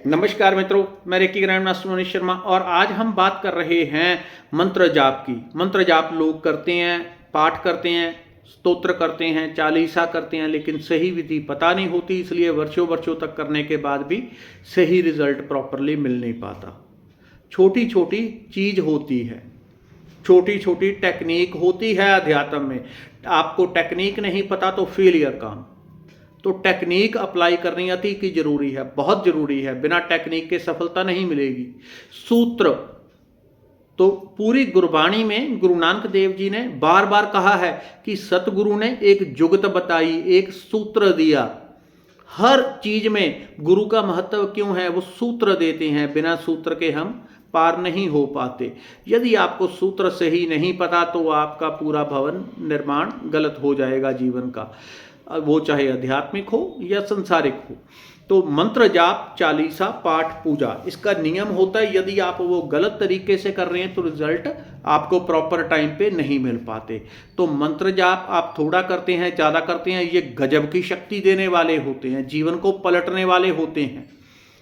नमस्कार मित्रों, मैं reiki grand master Manish Sharma और आज हम बात कर रहे हैं मंत्र जाप की। मंत्र जाप लोग करते हैं, पाठ करते हैं, स्तोत्र करते हैं, चालीसा करते हैं, लेकिन सही विधि पता नहीं होती, इसलिए वर्षों वर्षों तक करने के बाद भी सही रिजल्ट प्रॉपरली मिल नहीं पाता। छोटी छोटी चीज होती है, छोटी छोटी टेक्निक होती है अध्यात्म में। आपको टेक्निक नहीं पता तो फेलियर काम। तो टेक्निक अप्लाई करनी अति की जरूरी है, बहुत जरूरी है। बिना टेक्निक के सफलता नहीं मिलेगी। सूत्र तो पूरी गुरबाणी में गुरु नानक देव जी ने बार बार कहा है कि सतगुरु ने एक जुगत बताई, एक सूत्र दिया। हर चीज में गुरु का महत्व क्यों है, वो सूत्र देते हैं। बिना सूत्र के हम पार नहीं हो पाते। यदि आपको सूत्र सही नहीं पता तो आपका पूरा भवन निर्माण गलत हो जाएगा जीवन का, वो चाहे आध्यात्मिक हो या संसारिक हो। तो मंत्र जाप, चालीसा, पाठ, पूजा, इसका नियम होता है। यदि आप वो गलत तरीके से कर रहे हैं तो रिजल्ट आपको प्रॉपर टाइम पे नहीं मिल पाते। तो मंत्र जाप आप थोड़ा करते हैं, ज़्यादा करते हैं, ये गजब की शक्ति देने वाले होते हैं, जीवन को पलटने वाले होते हैं।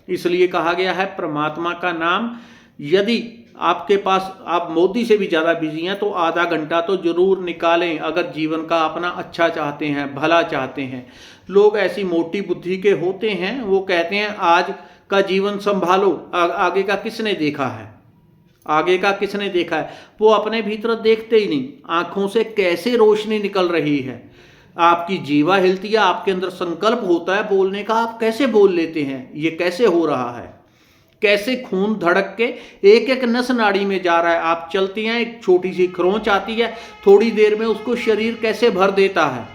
इसलिए कहा गया है परमात्मा का नाम, यदि आपके पास, आप मोदी से भी ज़्यादा बिजी हैं तो आधा घंटा तो जरूर निकालें अगर जीवन का अपना अच्छा चाहते हैं, भला चाहते हैं। लोग ऐसी मोटी बुद्धि के होते हैं, वो कहते हैं आज का जीवन संभालो, आगे का किसने देखा है, आगे का किसने देखा है। वो अपने भीतर देखते ही नहीं, आंखों से कैसे रोशनी निकल रही है, आपकी जीवा हिलती है, आपके अंदर संकल्प होता है बोलने का, आप कैसे बोल लेते हैं, ये कैसे हो रहा है, कैसे खून धड़क के एक एक नस नाड़ी में जा रहा है। आप चलती हैं, एक छोटी सी खरोंच आती है, थोड़ी देर में उसको शरीर कैसे भर देता है।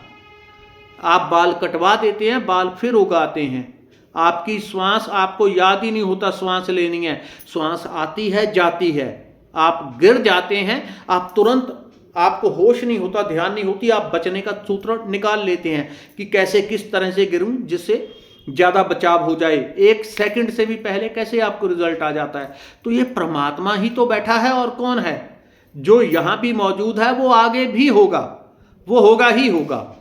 आप बाल कटवा देते हैं, बाल फिर उगाते हैं। आपकी श्वास, आपको याद ही नहीं होता श्वास लेनी है, श्वास आती है जाती है, आप गिर जाते हैं, आप तुरंत, आपको होश नहीं होता, ध्यान नहीं होती, आप बचने का सूत्र निकाल लेते हैं कि कैसे किस तरह से गिरूं जिससे ज़्यादा बचाव हो जाए। एक सेकंड से भी पहले कैसे आपको रिजल्ट आ जाता है। तो ये परमात्मा ही तो बैठा है, और कौन है जो यहाँ भी मौजूद है, वो आगे भी होगा, वो होगा ही होगा।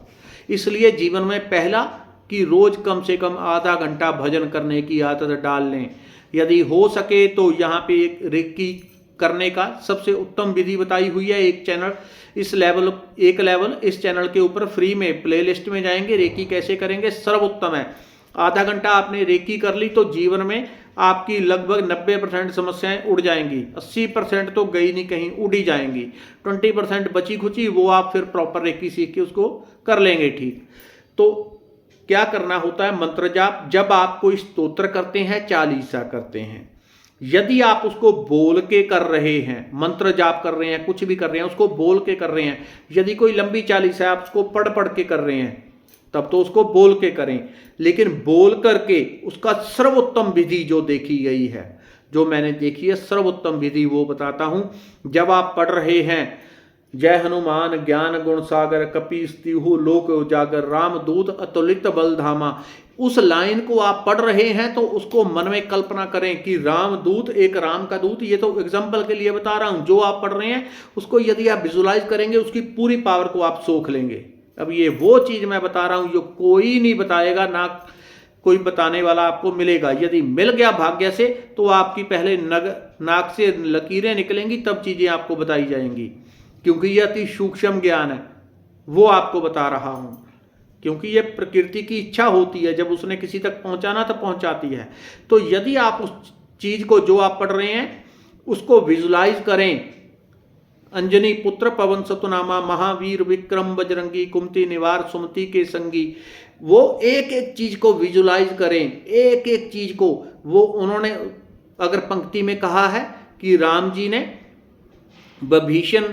इसलिए जीवन में पहला कि रोज कम से कम आधा घंटा भजन करने की आदत डाल लें। यदि हो सके तो यहाँ पे एक रेकी करने का सबसे उत्तम विधि बताई हुई है। एक चैनल, इस लेवल, एक लेवल इस चैनल के ऊपर फ्री में प्लेलिस्ट में जाएंगे, रेकी कैसे करेंगे, सर्वोत्तम है। आधा घंटा आपने रेकी कर ली तो जीवन में आपकी लगभग 90% समस्याएं उड़ जाएंगी। 80% तो गई नहीं कहीं, उड़ ही जाएंगी। 20% बची खुची, वो आप फिर प्रॉपर रेकी सीख के उसको कर लेंगे ठीक। तो क्या करना होता है, मंत्र जाप, जब आप कोई स्तोत्र करते हैं, चालीसा करते हैं, यदि आप उसको बोल के कर रहे हैं, मंत्र जाप कर रहे हैं, कुछ भी कर रहे हैं, उसको बोल के कर रहे हैं। यदि कोई लंबी चालीसा आप उसको पढ़ पढ़ के कर रहे हैं तब तो उसको बोल के करें, लेकिन बोल करके उसका सर्वोत्तम विधि जो देखी गई है, जो मैंने देखी है सर्वोत्तम विधि, वो बताता हूं। जब आप पढ़ रहे हैं जय हनुमान ज्ञान गुण सागर कपीस तिहु लोक उजागर रामदूत अतुलित बल धामा, उस लाइन को आप पढ़ रहे हैं तो उसको मन में कल्पना करें कि रामदूत, एक राम का दूत, ये तो एग्जाम्पल के लिए बता रहा हूं। जो आप पढ़ रहे हैं उसको यदि आप विजुलाइज करेंगे, उसकी पूरी पावर को आप सोख लेंगे। अब ये वो चीज मैं बता रहा हूं जो कोई नहीं बताएगा, ना कोई बताने वाला आपको मिलेगा। यदि मिल गया भाग्य से तो आपकी पहले नाक से लकीरें निकलेंगी, तब चीजें आपको बताई जाएंगी, क्योंकि यह अति सूक्ष्म ज्ञान है, वो आपको बता रहा हूं। क्योंकि यह प्रकृति की इच्छा होती है, जब उसने किसी तक पहुंचाना तो पहुंचाती है। तो यदि आप उस चीज को, जो आप पढ़ रहे हैं, उसको विजुलाइज करें, अंजनी पुत्र पवन सतुनामा महावीर विक्रम बजरंगी कुमति निवार सुमति के संगी, वो एक एक चीज को विजुलाइज करें, एक एक चीज को। वो उन्होंने अगर पंक्ति में कहा है कि राम जी ने विभीषण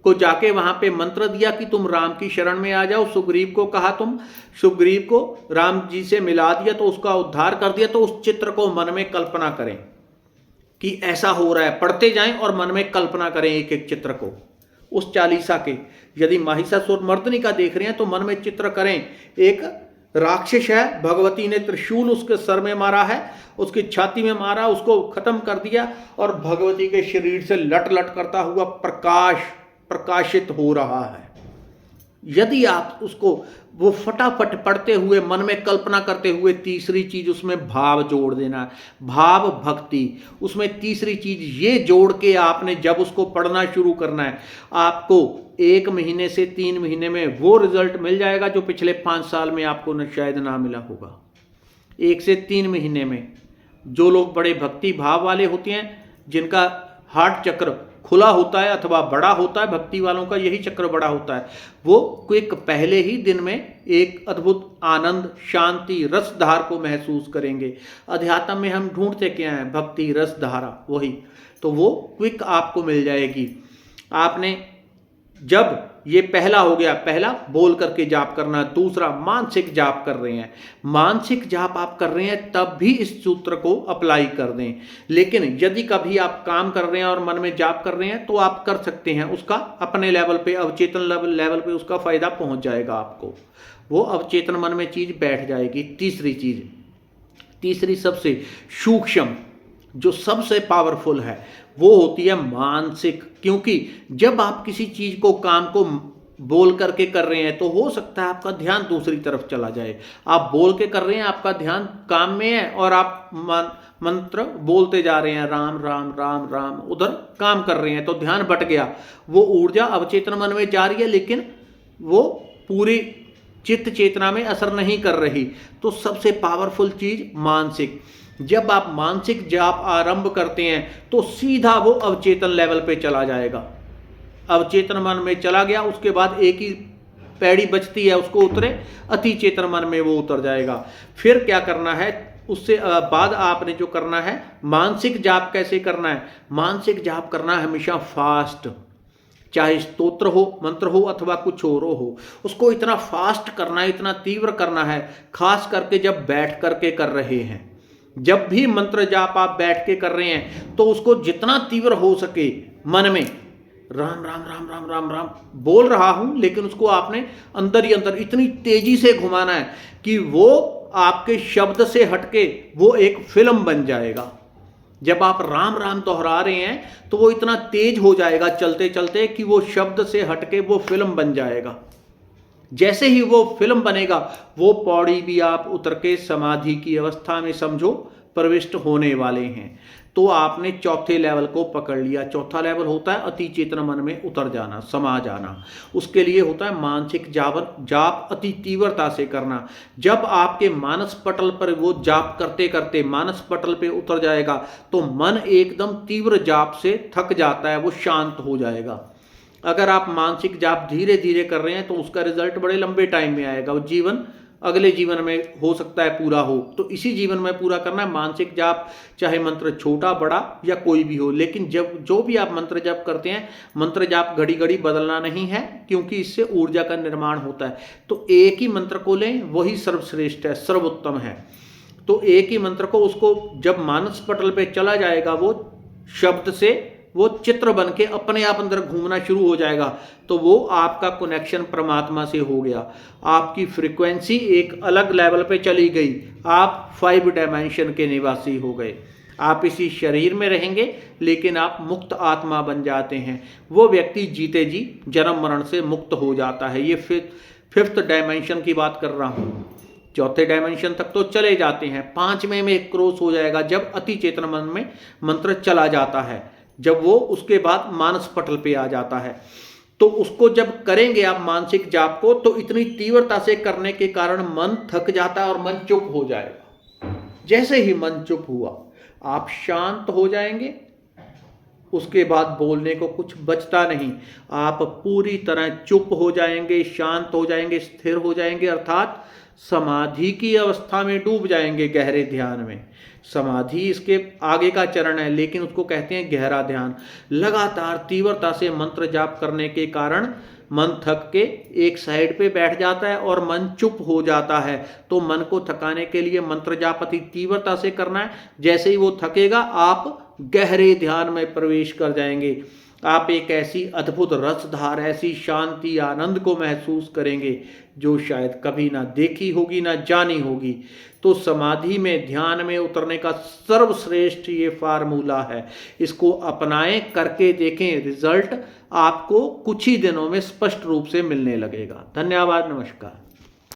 को जाके वहां पे मंत्र दिया कि तुम राम की शरण में आ जाओ, सुग्रीव को कहा, तुम सुग्रीव को राम जी से मिला दिया तो उसका उद्धार कर दिया। तो उस चित्र को मन में कल्पना करें कि ऐसा हो रहा है, पढ़ते जाएं और मन में कल्पना करें एक एक चित्र को उस चालीसा के। यदि महिषासुर मर्दनी का देख रहे हैं तो मन में चित्र करें, एक राक्षस है, भगवती ने त्रिशूल उसके सर में मारा है, उसकी छाती में मारा, उसको खत्म कर दिया, और भगवती के शरीर से लट लट करता हुआ प्रकाश प्रकाशित हो रहा है। यदि आप उसको वो फटाफट पढ़ते हुए मन में कल्पना करते हुए, तीसरी चीज उसमें भाव जोड़ देना, भाव भक्ति। उसमें तीसरी चीज ये जोड़ के आपने जब उसको पढ़ना शुरू करना है, आपको 1 महीने से 3 महीने में वो रिजल्ट मिल जाएगा जो पिछले 5 साल में आपको शायद ना मिला होगा। 1 से 3 महीने में जो लोग बड़े भक्ति भाव वाले होते हैं, जिनका हार्ट चक्र खुला होता है अथवा बड़ा होता है, भक्ति वालों का यही चक्र बड़ा होता है, वो क्विक पहले ही दिन में एक अद्भुत आनंद, शांति, रस धार को महसूस करेंगे। अध्यात्म में हम ढूंढते क्या हैं? भक्ति रस धारा, वही तो वो क्विक आपको मिल जाएगी। आपने जब ये पहला हो गया, पहला बोल करके जाप करना, दूसरा मानसिक जाप कर रहे हैं, मानसिक जाप आप कर रहे हैं तब भी इस सूत्र को अप्लाई कर दें। लेकिन यदि कभी आप काम कर रहे हैं और मन में जाप कर रहे हैं तो आप कर सकते हैं, उसका अपने लेवल पे, अवचेतन लेवल पे उसका फायदा पहुंच जाएगा आपको, वो अवचेतन मन में चीज बैठ जाएगी। तीसरी सबसे सूक्ष्म, जो सबसे पावरफुल है, वो होती है मानसिक। क्योंकि जब आप किसी चीज को, काम को बोल करके कर रहे हैं तो हो सकता है आपका ध्यान दूसरी तरफ चला जाए। आप बोल के कर रहे हैं, आपका ध्यान काम में है और आप मंत्र बोलते जा रहे हैं, राम राम राम राम, उधर काम कर रहे हैं तो ध्यान बट गया। वो ऊर्जा अवचेतन मन में जा रही है लेकिन वो पूरी चित्त चेतना में असर नहीं कर रही। तो सबसे पावरफुल चीज मानसिक। जब आप मानसिक जाप आरंभ करते हैं तो सीधा वो अवचेतन लेवल पे चला जाएगा, अवचेतन मन में चला गया, उसके बाद एक ही पैड़ी बचती है उसको उतरे, अति चेतन मन में वो उतर जाएगा। फिर क्या करना है, उससे बाद आपने जो करना है, मानसिक जाप कैसे करना है? मानसिक जाप करना है हमेशा फास्ट, चाहे स्तोत्र हो, मंत्र हो अथवा कुछ और हो, उसको इतना फास्ट करना है, इतना तीव्र करना है, खास करके जब बैठ करके कर रहे हैं। जब भी मंत्र जाप आप बैठ के कर रहे हैं तो उसको जितना तीव्र हो सके मन में राम राम राम राम राम राम बोल रहा हूं, लेकिन उसको आपने अंदर ही अंदर इतनी तेजी से घुमाना है कि वो आपके शब्द से हटके वो एक फिल्म बन जाएगा। जब आप राम राम दोहरा रहे हैं तो वो इतना तेज हो जाएगा चलते चलते कि वो शब्द से हटके वो फिल्म बन जाएगा। जैसे ही वो फिल्म बनेगा, वो पौड़ी भी आप उतर के समाधि की अवस्था में समझो प्रविष्ट होने वाले हैं। तो आपने चौथे लेवल को पकड़ लिया। चौथा लेवल होता है अति चेतन मन में उतर जाना, समा जाना। उसके लिए होता है मानसिक जाप अति तीव्रता से करना। जब आपके मानस पटल पर वो जाप करते करते मानस पटल पे उतर जाएगा तो मन एकदम तीव्र जाप से थक जाता है, वो शांत हो जाएगा। अगर आप मानसिक जाप धीरे धीरे कर रहे हैं तो उसका रिजल्ट बड़े लंबे टाइम में आएगा, वो जीवन अगले जीवन में हो सकता है पूरा हो। तो इसी जीवन में पूरा करना है मानसिक जाप, चाहे मंत्र छोटा बड़ा या कोई भी हो। लेकिन जब जो भी आप मंत्र जाप करते हैं, मंत्र जाप घड़ी घड़ी बदलना नहीं है, क्योंकि इससे ऊर्जा का निर्माण होता है। तो एक ही मंत्र को लें, वही सर्वश्रेष्ठ है, सर्वोत्तम है। तो एक ही मंत्र को, उसको जब मानस पटल पे चला जाएगा वो शब्द से, वो चित्र बन के अपने आप अंदर घूमना शुरू हो जाएगा, तो वो आपका कनेक्शन परमात्मा से हो गया। आपकी फ्रीक्वेंसी एक अलग लेवल पे चली गई, आप 5 डायमेंशन के निवासी हो गए। आप इसी शरीर में रहेंगे लेकिन आप मुक्त आत्मा बन जाते हैं। वो व्यक्ति जीते जी जन्म मरण से मुक्त हो जाता है। ये 5th डायमेंशन की बात कर रहा हूँ। 4थे डायमेंशन तक तो चले जाते हैं, 5वें में क्रॉस हो जाएगा जब अति चेतन मन में मंत्र चला जाता है, जब वो उसके बाद मानस पटल पे आ जाता है। तो उसको जब करेंगे आप मानसिक जाप को, तो इतनी तीव्रता से करने के कारण मन थक जाता है और मन चुप हो जाएगा। जैसे ही मन चुप हुआ, आप शांत हो जाएंगे, उसके बाद बोलने को कुछ बचता नहीं। आप पूरी तरह चुप हो जाएंगे, शांत हो जाएंगे, स्थिर हो जाएंगे, अर्थात समाधि की अवस्था में डूब जाएंगे, गहरे ध्यान में। समाधि इसके आगे का चरण है, लेकिन उसको कहते हैं गहरा ध्यान। लगातार तीव्रता से मंत्र जाप करने के कारण मन थक के एक साइड पे बैठ जाता है और मन चुप हो जाता है। तो मन को थकाने के लिए मंत्र जाप अति तीव्रता से करना है। जैसे ही वो थकेगा, आप गहरे ध्यान में प्रवेश कर जाएंगे। आप एक ऐसी अद्भुत रसधार, ऐसी शांति, आनंद को महसूस करेंगे जो शायद कभी ना देखी होगी, ना जानी होगी। तो समाधि में, ध्यान में उतरने का सर्वश्रेष्ठ ये फार्मूला है। इसको अपनाएं, करके देखें, रिजल्ट आपको कुछ ही दिनों में स्पष्ट रूप से मिलने लगेगा। धन्यवाद, नमस्कार।